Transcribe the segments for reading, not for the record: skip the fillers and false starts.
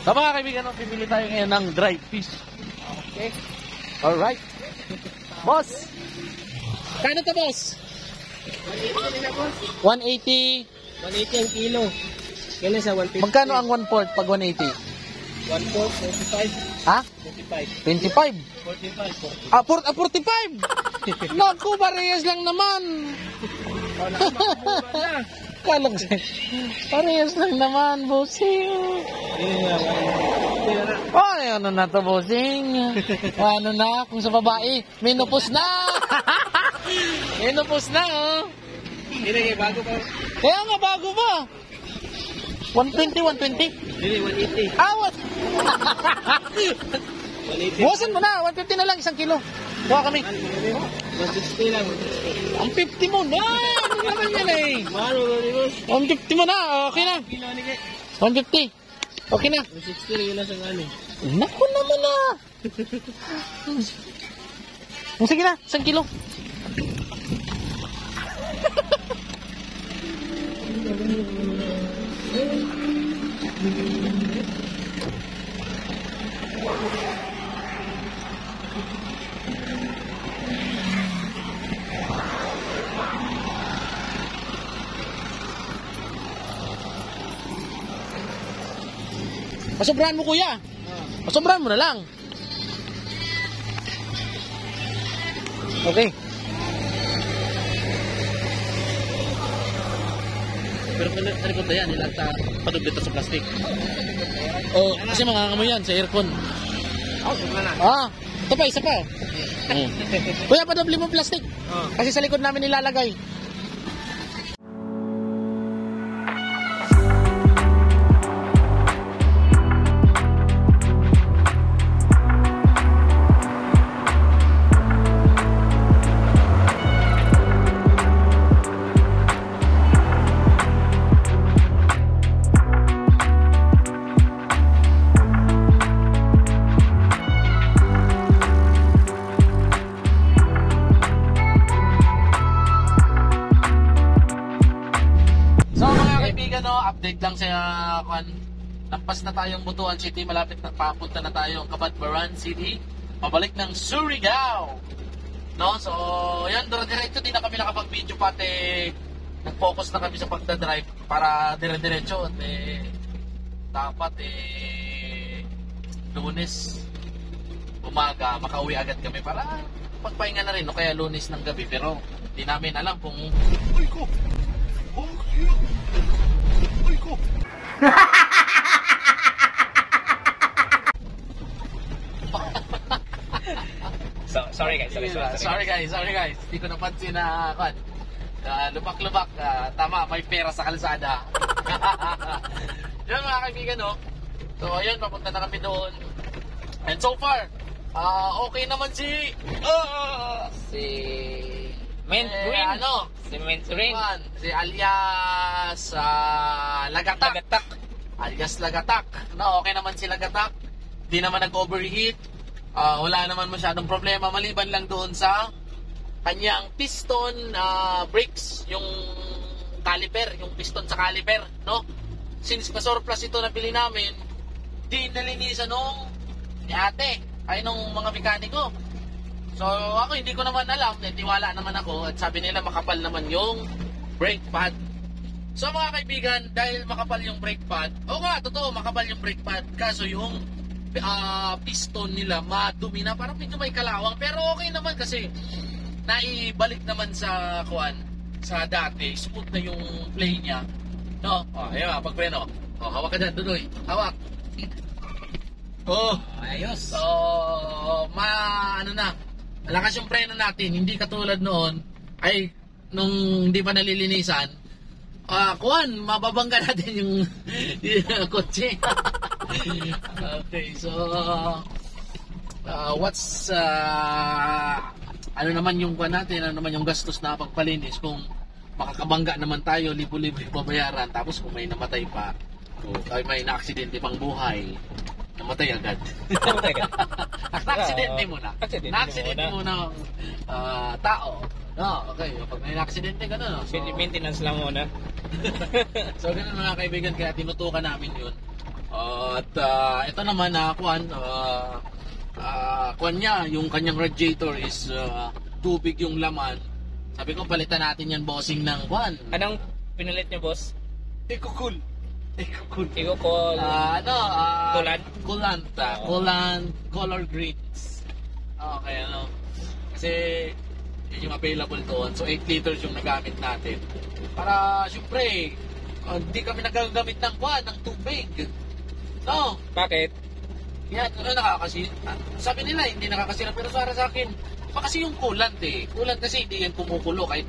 So mga kaibigan, pipili tayo ngayon ng dried fish. Okay. Alright. Boss! Kano to, boss? 180 na, boss. 180. 180 ang kilo. Kailan sa 150? Magkano ang 1/4 pag 180? 1/4, 45. Ha? 45. 25. 45. 45. Naku, parehas lang naman. Oh, nakamura na. Kalong siya. Parehas lang naman, bossing. Oh, ano na to, bossing? Ano na, kung sa babae, menopause na. Menopause na, oh. Hindi, bago pa. Kaya nga, bago pa. 120, 120. Hindi, 180. Ah, what? 180. Buwasan mo na, 150 na lang, 1 kilo. Buha kami. 160 lang. Ang 50 mo na. Ano naman yan eh? Mahal mo ni boss. 150 mo na, okay na. Kilo ni kay. 150. Okay na. 160 rin yun sa ano. Naku naman na. Sige na, 1 kilo. Pasobrahan mo, kuya. Pasobrahan mo na lang. Okay. Pero ano ko yan, nilata paduglit sa plastic. Oh, kasi mangangamoy yan sa aircon. Oh, sobra na. Ah, ito pa, isa pa. Kuya, padobli mo plastic. Kasi sa likod namin nilalagay. Update lang sa lampas na tayong Butuan City, malapit na papunta na tayong Cabadbaran City, pabalik ng Surigao. No, so yan, dire-diretso din na kami nakapag-video pati nag-focus na kami sa pagdadrive para dire-diretso at dapat Lunes umaga makauwi agad kami para pagpahinga na rin, no? Kaya Lunes ng gabi, pero hindi namin alam kung Sorry guys. Sorry guys. Hindi ko napansin na lubak-lubak. Tama, may pera sa kalsada. Yan mga kaibigan, no? So ayun, papunta na kami doon. And so far, okay naman si Menturin. Si alias Lagatak. Alias Lagatak. No, okay naman si Lagatak. Di naman nag-overheat. Wala naman masyadong problema maliban lang doon sa kanyang piston brakes, yung caliper, yung piston sa caliper, no? Since ka-surplus ito na bili namin, di nalinisan nung ni ate, ay nung mga mekaniko. So ako hindi ko naman alam, tiwala naman ako at sabi nila makapal naman yung brake pad. So mga kaibigan, dahil makapal yung brake pad, oo nga, totoo, makapal yung brake pad, kaso yung piston nila madumi na, parang medyo may kalawang, pero okay naman kasi naibalik naman sa sa dati, smooth na yung play niya, no? Ayun, pagpreno, hawak ka dyan, Dudoy, hawak. Ayos. So malakas yung preno natin, hindi katulad noon ay nung hindi pa nalilinisan, mababangga natin yung kotse. Okay, so what's ano naman yung natin, ano naman yung gastos na pagpalinis kung makakabangga naman tayo, libo-libo yung babayaran, tapos kung may namatay pa o may na-aksidente pang buhay, namatay agad. Na-aksidente muna. Na-aksidente muna tao. No, okay. Pag may na-aksidente ka na, no? So, maintenance lang muna. so, ganun mga kaibigan, kaya tinutukan namin yun. At ito naman na kuan niya, yung kanyang radiator is tubig yung laman. Sabi ko palitan natin yan bossing ng kuan. Anong pinalit niyo, boss? Eco-cool. Eco-cool. Coolant color greens. Okay, ano. Kasi yun yung available doon. So 8 liters yung nagamit natin. Para syempre, hindi kami nagagamit ng kuan, ng tubig. No. Bakit? Yan, sabi nila hindi nakakasira, pero para sa akin, kasi yung coolant Coolant kasi hindi yan kumukulo kahit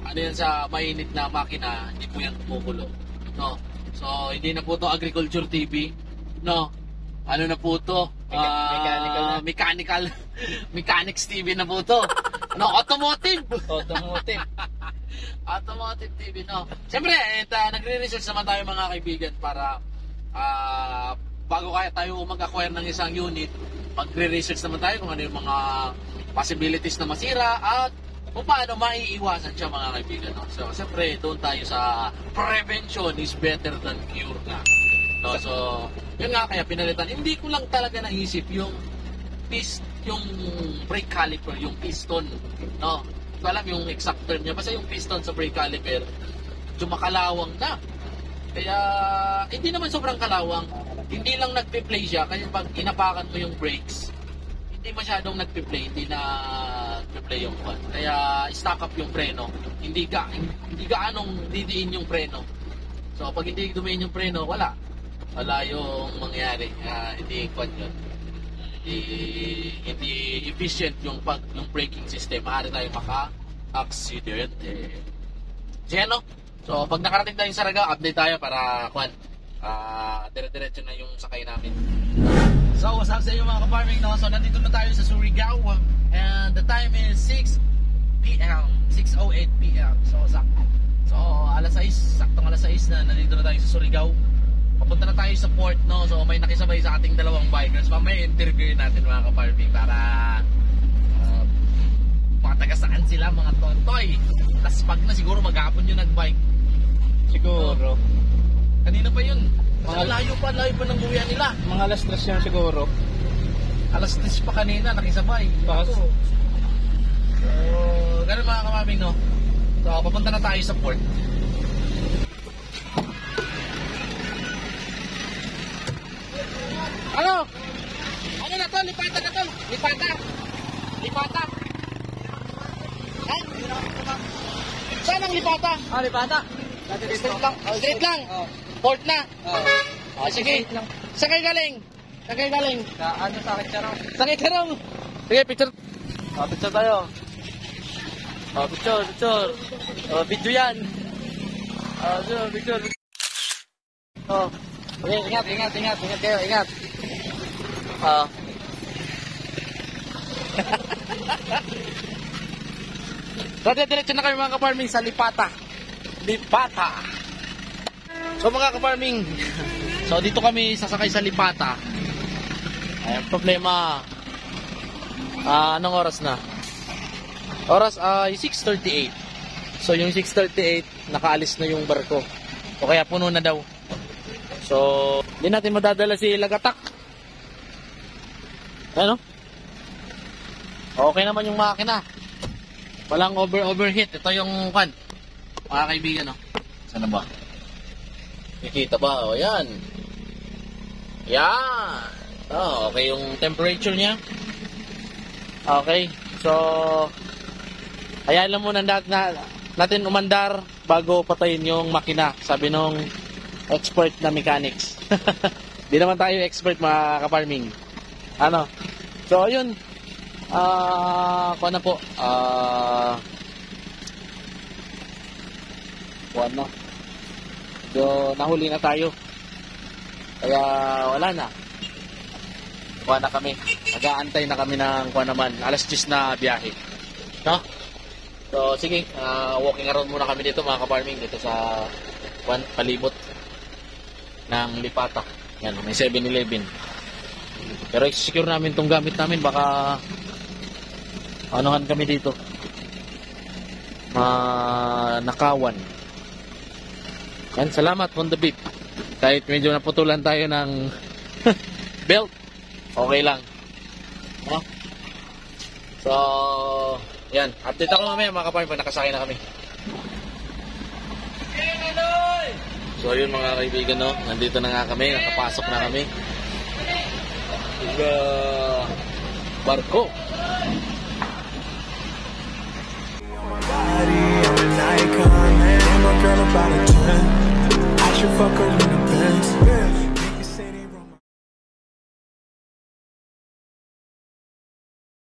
ano yan sa mainit na makina, hindi po yan kumukulo. No. So, hindi na po to Agriculture TV. No. Ano na po to? Mechanics TV na po to. No, automotive. Automotive TV, no. Siyempre, nagre-research naman tayo mga kaibigan para bago kaya tayo mag-acquire ng isang unit, magre-research naman tayo kung ano yung mga possibilities na masira at kung paano maiiwasan siya mga kaibigan. No? So, siyempre, doon tayo sa prevention is better than cure nga. No? So, yun nga kaya pinalitan. Hindi ko lang talaga naisip yung brake caliper, yung piston. No? Hindi ko alam yung exact term niya. Basta yung piston sa brake caliper, makalawang na. Kaya, hindi naman sobrang kalawang. Hindi lang nagpe-play siya. Kaya pag inapakan mo yung brakes, hindi masyadong nagpe-play, hindi na nagpe-play yung one. Kaya stock up yung preno. Hindi gaanong didiin yung preno. So pag hindi dumiin yung preno, wala yung mangyari. Hindi kwan yun. Hindi efficient yung braking system. Maaari tayo maka-accident. Sino? So pag nakarating tayo sa Surigao, update tayo para kwan. Dire-diretso na yung sakay namin. So, what's up sa inyo mga ka-farming, no? So, nandito na tayo sa Surigao. And the time is 6 p.m. 6:08 p.m. So, sakto. So, alas 6, saktong alas 6 na nandito na tayo sa Surigao. Papunta na tayo sa port, no? So, may nakisabay sa ating dalawang bikers. Mamaya interviewin natin mga ka-farming para mga taga saan sila, mga tontoy. Tapos pag na siguro maghapon yung nagbike. Siguro. Kanina pa yun. Layo pa ng buwian nila. Mga alas 3 yan siguro. Alas 10 pa kanina, nakisabay. Pas. So, ganun mga kamaming, no? So, papunta na tayo sa port. Ano? Ano na to? Lipata na to? Lipata? Ha? Saan ang lipata? Lipata. Straight lang? Port na? Sige. Saan kayo galing? Ano sa akin charong? Saan kayo charong? Sige, picture. Picture tayo. Picture. Video yan. Picture. Okay, ingat kayo, ingat. So, diretso na kayo mga ka-farming sa Lipata. So mga ka-farming, so dito kami sasakay sa Lipata. Ay, problema, anong oras na? Oras ay 6:38. So yung 6:38, nakaalis na yung barko. O kaya puno na daw. So, hindi natin madadala si Lagatak. Ano? Okay naman yung makina. Walang overheat. Ito yung kan. Mga kaibigan, no? Sana ba? Kikita ba? O, yan. Yan. Okay yung temperature niya. Okay. So, hayaan lang muna natin umandar bago patayin yung makina. Sabi nung expert na mechanics. Di naman tayo expert mga ka-farming. Ano? So, yun. Kuha na po. Kuha na. So, nahuli na tayo. Kaya, wala na. Kuha na kami. Nag-aantay na kami ng kuha naman. Alas 10 na biyahe. No? So, sige. Walking around muna kami dito mga ka-farming. Dito sa palibot ng Lipata. Yan, may 7-Eleven. Pero secure namin itong gamit namin. Baka anuhan kami dito. Nakawan. Yan, salamat on the beat. Kahit medyo naputulan tayo ng belt, okay lang. No? So, yan. Update ako mamaya mga kaparm pag nakasakay na kami. So, yun mga kaibigan, no? Nandito na nga kami, nakapasok na kami. Barko. Body, I'm an icon, man. My girl about